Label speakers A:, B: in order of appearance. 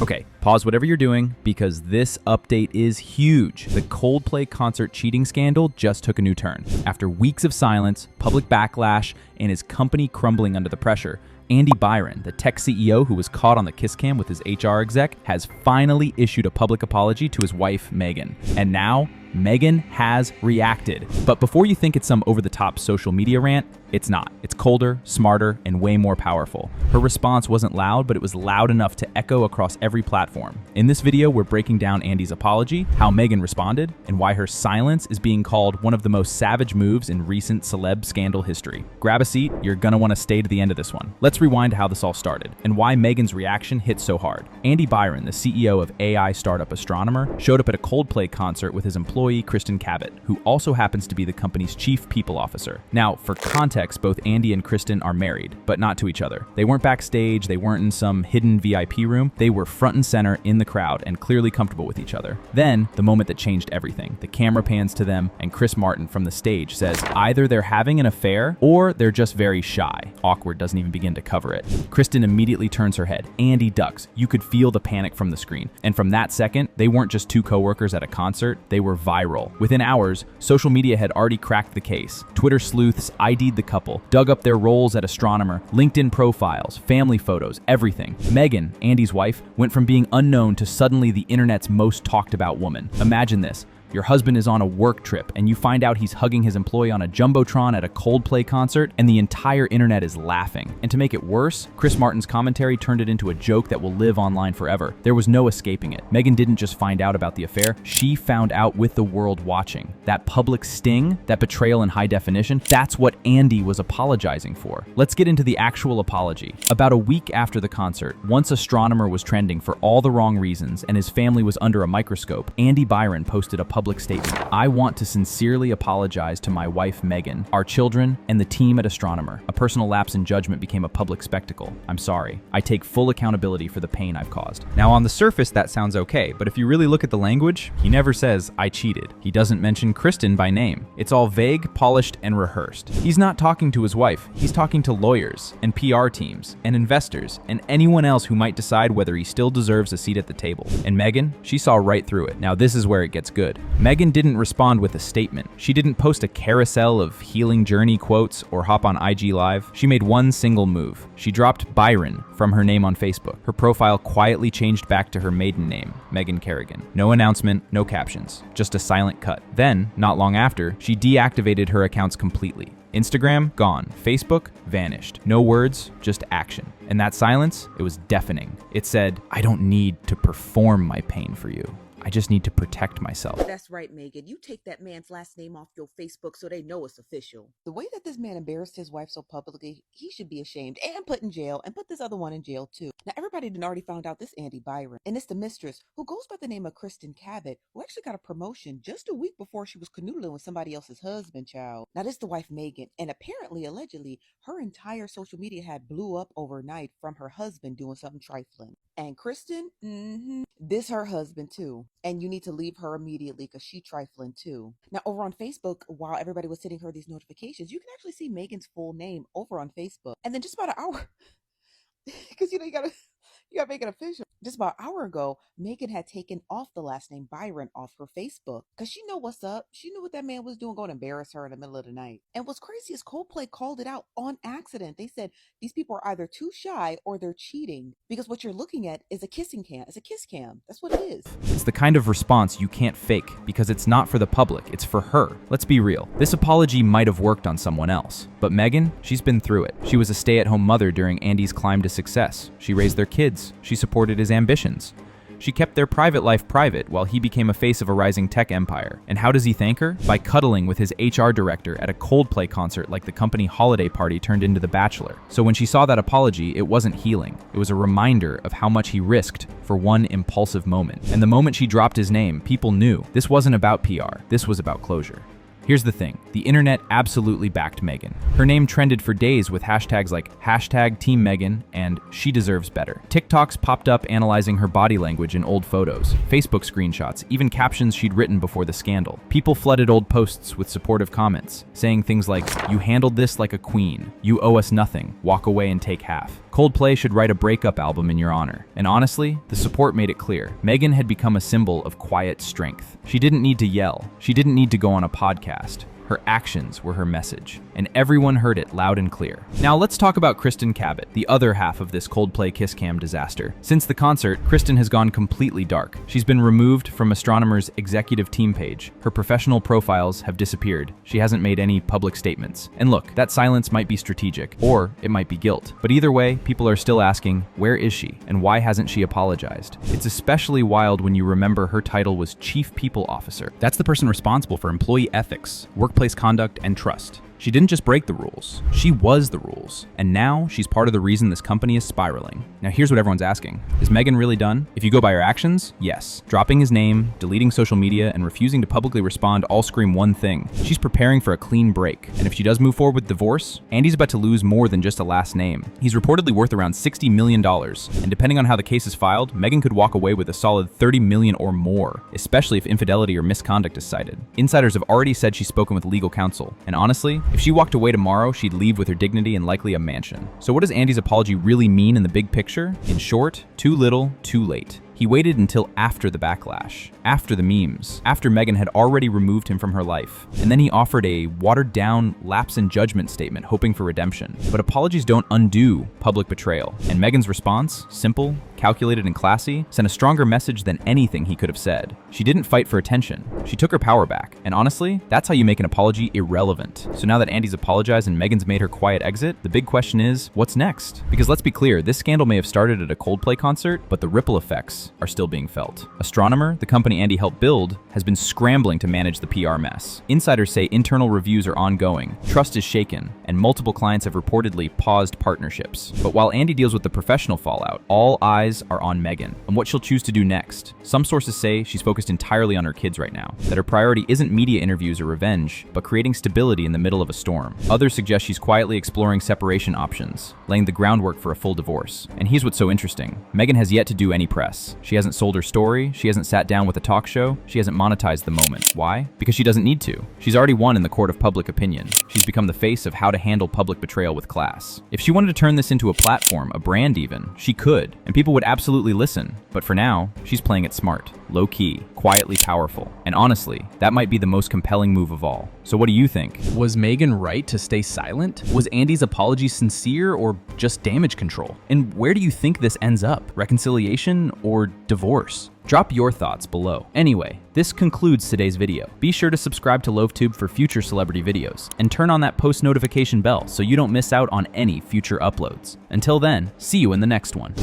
A: Okay, pause whatever you're doing because this update is huge. The Coldplay concert cheating scandal just took a new turn. After weeks of silence, public backlash, and his company crumbling under the pressure, Andy Byron, the tech CEO who was caught on the kiss cam with his HR exec, has finally issued a public apology to his wife, Megan. And now, Megan has reacted. But before you think it's some over-the-top social media rant, it's not. It's colder, smarter, and way more powerful. Her response wasn't loud, but it was loud enough to echo across every platform. In this video, we're breaking down Andy's apology, how Megan responded, and why her silence is being called one of the most savage moves in recent celeb scandal history. Grab a seat, you're gonna wanna stay to the end of this one. Let's rewind to how this all started, and why Megan's reaction hit so hard. Andy Byron, the CEO of AI startup Astronomer, showed up at a Coldplay concert with his employee Kristin Cabot, who also happens to be the company's chief people officer. Now, for context, both Andy and Kristen are married, but not to each other. They weren't backstage, they weren't in some hidden VIP room, they were front and center in the crowd and clearly comfortable with each other. Then, the moment that changed everything. The camera pans to them, and Chris Martin from the stage says either they're having an affair or they're just very shy. Awkward doesn't even begin to cover it. Kristen immediately turns her head. Andy ducks. You could feel the panic from the screen. And from that second, they weren't just two coworkers at a concert, they were viral. Within hours, social media had already cracked the case. Twitter sleuths ID'd the couple, dug up their roles at Astronomer, LinkedIn profiles, family photos, everything. Megan, Andy's wife, went from being unknown to suddenly the internet's most talked about woman. Imagine this. Your husband is on a work trip and you find out he's hugging his employee on a jumbotron at a Coldplay concert and the entire internet is laughing. And to make it worse, Chris Martin's commentary turned it into a joke that will live online forever. There was no escaping it. Megan didn't just find out about the affair, she found out with the world watching. That public sting, that betrayal in high definition, that's what Andy was apologizing for. Let's get into the actual apology. About a week after the concert, once Astronomer was trending for all the wrong reasons and his family was under a microscope, Andy Byron posted a public statement. I want to sincerely apologize to my wife Megan, our children, and the team at Astronomer. A personal lapse in judgment became a public spectacle. I'm sorry. I take full accountability for the pain I've caused. Now on the surface that sounds okay, but if you really look at the language, he never says I cheated. He doesn't mention Kristen by name. It's all vague, polished, and rehearsed. He's not talking to his wife. He's talking to lawyers and PR teams and investors and anyone else who might decide whether he still deserves a seat at the table. And Megan, she saw right through it. Now this is where it gets good. Megan didn't respond with a statement. She didn't post a carousel of healing journey quotes or hop on IG Live. She made one single move. She dropped Byron from her name on Facebook. Her profile quietly changed back to her maiden name, Megan Kerrigan. No announcement, no captions, just a silent cut. Then, not long after, she deactivated her accounts completely. Instagram, gone. Facebook, vanished. No words, just action. And that silence, it was deafening. It said, I don't need to perform my pain for you. I just need to protect myself.
B: That's right, Megan. You take that man's last name off your Facebook so they know it's official. The way that this man embarrassed his wife so publicly, he should be ashamed and put in jail and put this other one in jail too. Now, everybody done already found out this Andy Byron, and it's the mistress who goes by the name of Kristin Cabot, who actually got a promotion just a week before she was canoodling with somebody else's husband, child. Now, this is the wife, Megan, and apparently, allegedly, her entire social media had blew up overnight from her husband doing something trifling. And Kristen, this her husband too. And you need to leave her immediately because she trifling too. Now over on Facebook, while everybody was sending her these notifications, you can actually see Megan's full name over on Facebook. And then just about an hour, because you gotta make it official. Just about an hour ago, Megan had taken off the last name Byron off her Facebook because she knew what's up. She knew what that man was doing, going to embarrass her in the middle of the night. And what's crazy is Coldplay called it out on accident. They said these people are either too shy or they're cheating because what you're looking at is a kissing cam. It's a kiss cam. That's what it is.
A: It's the kind of response you can't fake because it's not for the public, it's for her. Let's be real. This apology might have worked on someone else, but Megan, she's been through it. She was a stay-at-home mother during Andy's climb to success. She raised their kids. She supported his ambitions. She kept their private life private while he became a face of a rising tech empire. And how does he thank her? By cuddling with his HR director at a Coldplay concert like the company holiday party turned into The Bachelor. So when she saw that apology, it wasn't healing. It was a reminder of how much he risked for one impulsive moment. And the moment she dropped his name, people knew this wasn't about PR. This was about closure. Here's the thing, the internet absolutely backed Megan. Her name trended for days with hashtags like #TeamMegan and She Deserves Better. TikToks popped up analyzing her body language in old photos, Facebook screenshots, even captions she'd written before the scandal. People flooded old posts with supportive comments, saying things like, "You handled this like a queen. You owe us nothing. Walk away and take half." Coldplay should write a breakup album in your honor. And honestly, the support made it clear. Meghan had become a symbol of quiet strength. She didn't need to yell. She didn't need to go on a podcast. Her actions were her message, and everyone heard it loud and clear. Now let's talk about Kristin Cabot, the other half of this Coldplay kiss cam disaster. Since the concert, Kristen has gone completely dark. She's been removed from Astronomer's executive team page. Her professional profiles have disappeared. She hasn't made any public statements. And look, that silence might be strategic, or it might be guilt. But either way, people are still asking, where is she, and why hasn't she apologized? It's especially wild when you remember her title was Chief People Officer.
C: That's the person responsible for employee ethics, workplace conduct, and trust. She didn't just break the rules, she was the rules. And now she's part of the reason this company is spiraling. Now here's what everyone's asking. Is Meghan really done? If you go by her actions, yes. Dropping his name, deleting social media, and refusing to publicly respond all scream one thing. She's preparing for a clean break. And if she does move forward with divorce, Andy's about to lose more than just a last name. He's reportedly worth around $60 million. And depending on how the case is filed, Meghan could walk away with a solid $30 million or more, especially if infidelity or misconduct is cited. Insiders have already said she's spoken with legal counsel. And honestly, if she walked away tomorrow, she'd leave with her dignity and likely a mansion. So what does Andy's apology really mean in the big picture? In short, too little, too late. He waited until after the backlash, after the memes, after Meghan had already removed him from her life. And then he offered a watered-down lapse in judgment statement, hoping for redemption. But apologies don't undo public betrayal. And Meghan's response, simple, calculated, and classy, sent a stronger message than anything he could have said. She didn't fight for attention. She took her power back. And honestly, that's how you make an apology irrelevant. So now that Andy's apologized and Meghan's made her quiet exit, the big question is, what's next? Because let's be clear, this scandal may have started at a Coldplay concert, but the ripple effects are still being felt. Astronomer, the company Andy helped build, has been scrambling to manage the PR mess. Insiders say internal reviews are ongoing, trust is shaken, and multiple clients have reportedly paused partnerships. But while Andy deals with the professional fallout, all eyes are on Meghan and what she'll choose to do next. Some sources say she's focused entirely on her kids right now, that her priority isn't media interviews or revenge, but creating stability in the middle of a storm. Others suggest she's quietly exploring separation options, laying the groundwork for a full divorce. And here's what's so interesting. Meghan has yet to do any press. She hasn't sold her story, she hasn't sat down with a talk show, she hasn't monetized the moment. Why? Because she doesn't need to. She's already won in the court of public opinion. She's become the face of how to handle public betrayal with class. If she wanted to turn this into a platform, a brand even, she could, and people would absolutely listen. But for now, she's playing it smart, low-key, quietly powerful. And honestly, that might be the most compelling move of all. So what do you think? Was Meghan right to stay silent? Was Andy's apology sincere or just damage control? And where do you think this ends up? Reconciliation or divorce? Drop your thoughts below. Anyway, this concludes today's video. Be sure to subscribe to LoafTube for future celebrity videos, and turn on that post notification bell so you don't miss out on any future uploads. Until then, see you in the next one.